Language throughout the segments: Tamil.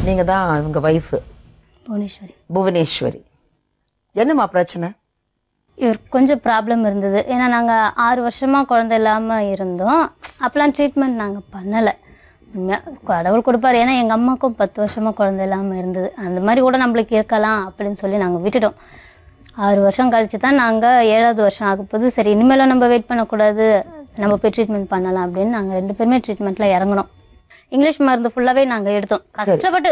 நீங்க தான் உங்க வைஃப் புவனேஸ்வரி. என்னம்மா பிரச்சனை? இவர் கொஞ்சம் ப்ராப்ளம் இருந்தது. ஏன்னா நாங்கள் 6 வருஷமாக குழந்தை இல்லாமல் இருந்தோம். அப்போலாம் ட்ரீட்மெண்ட் நாங்கள் பண்ணலை. கடவுள் கொடுப்பார். ஏன்னா எங்கள் அம்மாவுக்கும் 10 வருஷமாக குழந்தை இல்லாமல் இருந்தது. அந்த மாதிரி கூட நம்மளுக்கு இருக்கலாம் அப்படின்னு சொல்லி நாங்கள் விட்டுட்டோம். 6 வருஷம் கழிச்சு தான் நாங்கள் 7வது வருஷம் ஆகும்போது சரி இனிமேலும் நம்ம வெயிட் பண்ணக்கூடாது, நம்ம போய் ட்ரீட்மெண்ட் பண்ணலாம் அப்படின்னு நாங்கள் 2 பேருமே ட்ரீட்மெண்ட்டில் இறங்கணும். இங்கிலீஷ் மருந்து ஃபுல்லாகவே நாங்கள் எடுத்தோம். கஷ்டப்பட்டு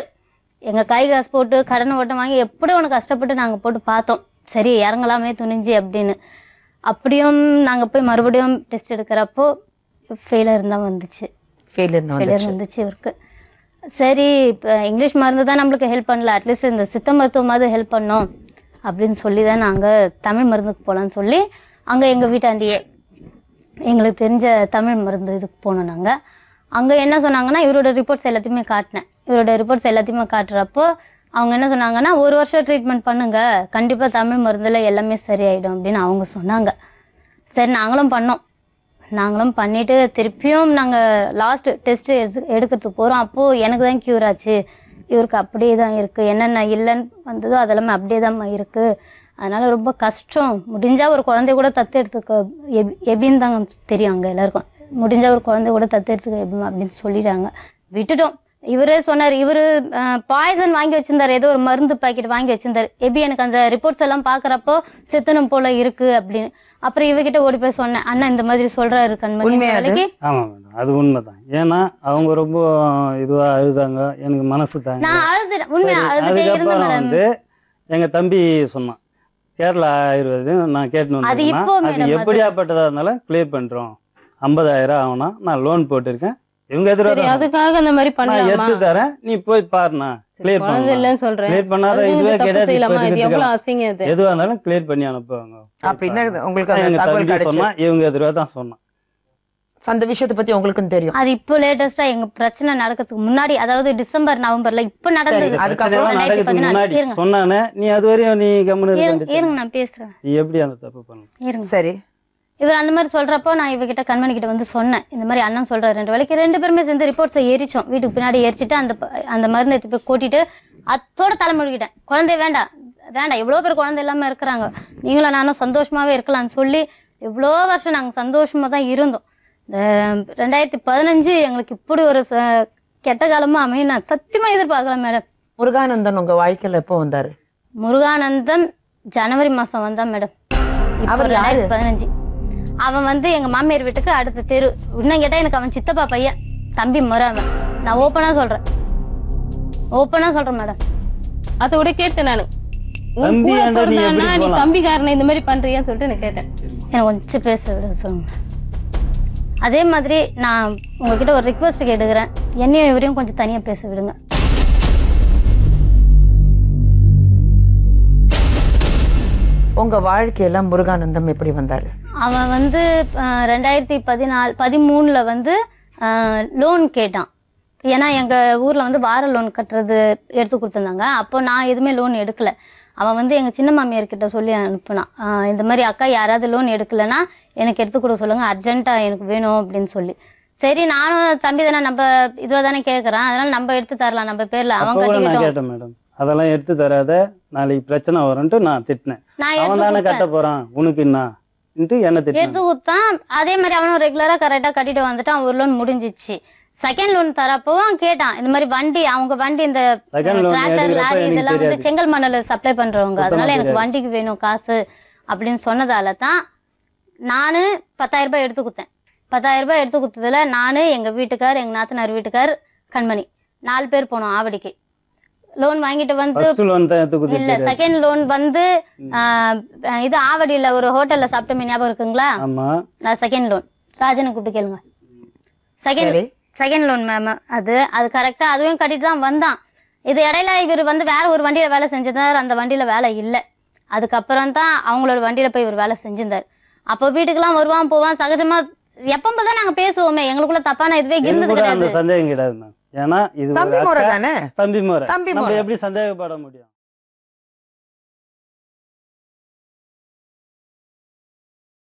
எங்கள் கை காசு போட்டு கடனை ஓட்டம் வாங்கி எப்படி ஒன்று கஷ்டப்பட்டு நாங்கள் போட்டு பார்த்தோம். சரி இறங்கலாமே துணிஞ்சு அப்படின்னு. அப்படியும் நாங்கள் போய் மறுபடியும் டெஸ்ட் எடுக்கிறப்போ ஃபெயிலியர் தான் வந்துச்சு. ஃபெயிலியர் வந்துச்சு இவருக்கு. சரி இப்போ இங்கிலீஷ் மருந்து தான் நம்மளுக்கு ஹெல்ப் பண்ணல, அட்லீஸ்ட் இந்த சித்த மருத்துவமாவது ஹெல்ப் பண்ணோம் அப்படின்னு சொல்லி தான் நாங்கள் தமிழ் மருந்துக்கு போகலான்னு சொல்லி அங்கே எங்கள் வீட்டாண்டியே எங்களுக்கு தெரிஞ்ச தமிழ் மருந்து இதுக்கு போனோம். நாங்கள் அங்கே என்ன சொன்னாங்கன்னா இவரோட ரிப்போர்ட்ஸ் எல்லாத்தையுமே காட்டினேன். இவரோட ரிப்போர்ட்ஸ் எல்லாத்தையுமே காட்டுறப்போ அவங்க என்ன சொன்னாங்கன்னா 1 வருஷம் ட்ரீட்மெண்ட் பண்ணுங்க, கண்டிப்பாக தமிழ் மருந்தில் எல்லாமே சரியாயிடும் அப்படின்னு அவங்க சொன்னாங்க. சரி நாங்களும் பண்ணோம். நாங்களும் பண்ணிவிட்டு திருப்பியும் நாங்கள் லாஸ்ட் டெஸ்ட்டு எடுக்கிறதுக்கு போகிறோம். அப்போது எனக்கு தான் க்யூர் ஆச்சு, இவருக்கு அப்படியே தான் இருக்குது, என்னென்ன இல்லைன்னு வந்ததோ அதெல்லாமே அப்படியே தான் இருக்குது. அதனால் ரொம்ப கஷ்டம். முடிஞ்சால் ஒரு குழந்தைய கூட தத்து எடுத்துக்க எபின்னு தாங்க தெரியும் அங்கே எல்லாருக்கும். முடிஞ்சால் ஒரு குழந்தைய கூட தத்து எடுத்துக்க எபி அப்படின்னு சொல்லிட்டாங்க. விட்டுட்டோம். இவரே சொன்னார், இவர் பாய்சன் வாங்கி வச்சிருந்தார், ஏதோ ஒரு மருந்து பாக்கெட் வாங்கி வச்சிருந்தார். எபி எனக்கு அந்த ரிப்போர்ட்ஸ் எல்லாம் பார்க்குறப்போ செத்தனும் போல இருக்குது அப்படின்னு. அப்புறம் இவகிட்ட ஓடி போய் சொன்னேன், அண்ணா இந்த மாதிரி சொல்றாரு கண்மணி வேலைக்கு. ஆமாம் மேடம், அது உண்மைதான். ஏன்னா அவங்க ரொம்ப இதுவாக அழுதாங்க, எனக்கு மனசு தாங்க. நான் அழுதுறேன், உண்மையா அழுதுட்டே இருந்தேன் மேடம். வந்து எங்கள் தம்பி சொன்னான் கேரளா ஆயுர்வேதம் நான் கேட்டுன்னு வந்தேன்னா அது எப்படியாப்பட்டதாக இருந்தாலும் கிளியர் பண்ணுறோம், 50,000 ஆகும்னா நான் லோன் போட்டிருக்கேன், இவங்க அதுக்காக அந்த மாதிரி பண்ணலாமா? எடுத்து தரேன், நீ போய் பாருண்ணா கிளியர் பண்ணலாம் சொல்றேன். கிளியர் பண்ணாத இதுவே கிடையாது, எதுவா இருந்தாலும் கிளியர் பண்ணி அனுப்புவாங்க. அப்படின்னா உங்களுக்கு சொன்னா இவங்க எதிராக தான் சொன்னான். அந்த விஷயத்தை பத்தி உங்களுக்கும் தெரியும். அது இப்போ லேட்டஸ்டா எங்க பிரச்சனை நடக்கிறதுக்கு முன்னாடி, அதாவது டிசம்பர் நவம்பர்ல இப்ப நடந்தது. அதுக்கப்புறம் சொன்னானே நீ அது வரையும் நீ கம்முனு இருங்க நான் பேசுறேன். நீ எப்படி அந்த தப்பு பண்ண? சரி இவர் அந்த மாதிரி சொல்றப்போ நான் இவகிட்ட கண்மணி கிட்ட வந்து சொன்னேன், இந்த மாதிரி அண்ணன் சொல்றாரு 2 வேளைக்கு 2 பேருமே சேர்ந்து ரிப்போர்ட்ஸை எரிச்சோம். வீட்டுக்கு பின்னாடி எரிச்சிட்டு அந்த மருந்து எடுத்து போய் கூட்டிட்டு அத்தோட தலைமுழுகிட்டேன். குழந்தை வேண்டாம் வேண்டாம், எவ்வளோ பேர் குழந்தை இல்லாம இருக்கிறாங்க, நீங்களும் நானும் சந்தோஷமாவே இருக்கலாம்னு சொல்லி எவ்வளோ வருஷம் நாங்கள் சந்தோஷமா தான் இருந்தோம். இந்த 2015 எங்களுக்கு இப்படி ஒரு கெட்ட காலமா அமையும் நான் சத்தியமா எதிர்பார்க்கல மேடம். முருகானந்தன் உங்க வாழ்க்கையில எப்போ வந்தாரு? முருகானந்தன் ஜனவரி மாசம் வந்தான் மேடம். இப்போ 2015 அவன் வந்து எங்க மாமியார் வீட்டுக்கு அடுத்த தெரு. இன்னும் கேட்டா எனக்கு அவன் சித்தப்பா பையன், தம்பி முறை. அவன் நான் ஓப்பனா சொல்றேன் மேடம். அதோட கேட்டேன் நானு, நீ தம்பிக்காரனை இந்த மாதிரி பண்றியான்னு சொல்லிட்டு எனக்கு கேட்டேன். எனக்கு கொஞ்சம் பேச விட சொல்லுங்க. அதே மாதிரி நான் உங்ககிட்ட ஒரு ரிக்வெஸ்ட் கேட்டுக்கிறேன், என்னையும் இவரையும் கொஞ்சம் தனியா பேச விடுங்க. உங்க வாழ்க்கையில முருகானந்தம் எப்படி வந்தாரு? அவன் வந்து 2013 வந்து லோன் கேட்டான். ஏன்னா எங்க ஊர்ல வந்து வார லோன் கட்டுறது எடுத்து கொடுத்துருந்தாங்க. அப்போ நான் எதுவுமே லோன் எடுக்கல. அவன் வந்து எங்க சின்ன மாமியார் கிட்ட சொல்லி அனுப்புனான், இந்த மாதிரி அக்கா யாராவது லோன் எடுக்கலன்னா எனக்கு எடுத்து கொடுக்க சொல்லுங்க, அர்ஜென்ட்டா எனக்கு வேணும் அப்படின்னு சொல்லி. சரி நானும் தம்பி தானே, நம்ம இதுவா தானே கேட்கறான், அதனால நம்ம எடுத்து தரலாம் நம்ம பேர்ல. அவன் கட்டிக்கிட்டோம் மேடம், அதெல்லாம் எடுத்து தராத, நாளைக்கு பிரச்சனை வரும்ட்டு நான் திட்டினேன். அவன் தானே கட்ட போறான், உனக்கு என்ன எடுத்து கொடுத்தான். அதே மாதிரி அவனும் ரெகுலரா கரெக்டா கட்டிட்டு வந்துட்டான். ஒரு லோன் முடிஞ்சிச்சு. செகண்ட் லோன் தரப்பவும் கேட்டான், இந்த மாதிரி வண்டி, அவங்க வண்டி இந்த டிராக்டர் லாரி இதெல்லாம் வந்து செங்கல் மணல் சப்ளை பண்றவங்க, அதனால எனக்கு வண்டிக்கு வேணும் காசு அப்படின்னு சொன்னதால தான் நானு 10,000 ரூபாய் எடுத்து கொடுத்தேன். 10,000 ரூபாய் எடுத்து கொடுத்ததுல நானு, எங்க வீட்டுக்கார், எங்க நாத்தனார் வீட்டுக்கார், கண்மணி 4 பேர் போனோம் ஆவடிக்கு. லோன் வாங்கிட்டு வந்து இல்ல செகண்ட் லோன் வந்து இது ஆவடியில ஒரு ஹோட்டல்ல சாப்பிட்ட ஞாபகம் இருக்குங்களா? செகண்ட் லோன் ராஜனை கூப்பிட்டு கேளுங்க. செகண்ட் லோன் மேம் அது கரெக்டா அதுவும் கட்டிட்டு தான் வந்தான். இது இடையில இவர் வந்து வேற ஒரு வண்டியில வேலை செஞ்சிருந்தார், அந்த வண்டியில வேலை இல்லை. அதுக்கப்புறம் தான் அவங்களோட வண்டியில போய் இவர் வேலை செஞ்சிருந்தார். அப்போ வீட்டுக்கெல்லாம் வருவான் போவான், சகஜமா எப்பவும் தான் நாங்க பேசுவோமே, எங்களுக்குள்ள தப்பான இதுவே இருந்தது கிடையாது. சந்தேகம் கிடையாது. ஏன்னா இது தம்பி முறை தானே, தம்பி முறை, நம்ம எப்படி சந்தேகப்பட முடியும்?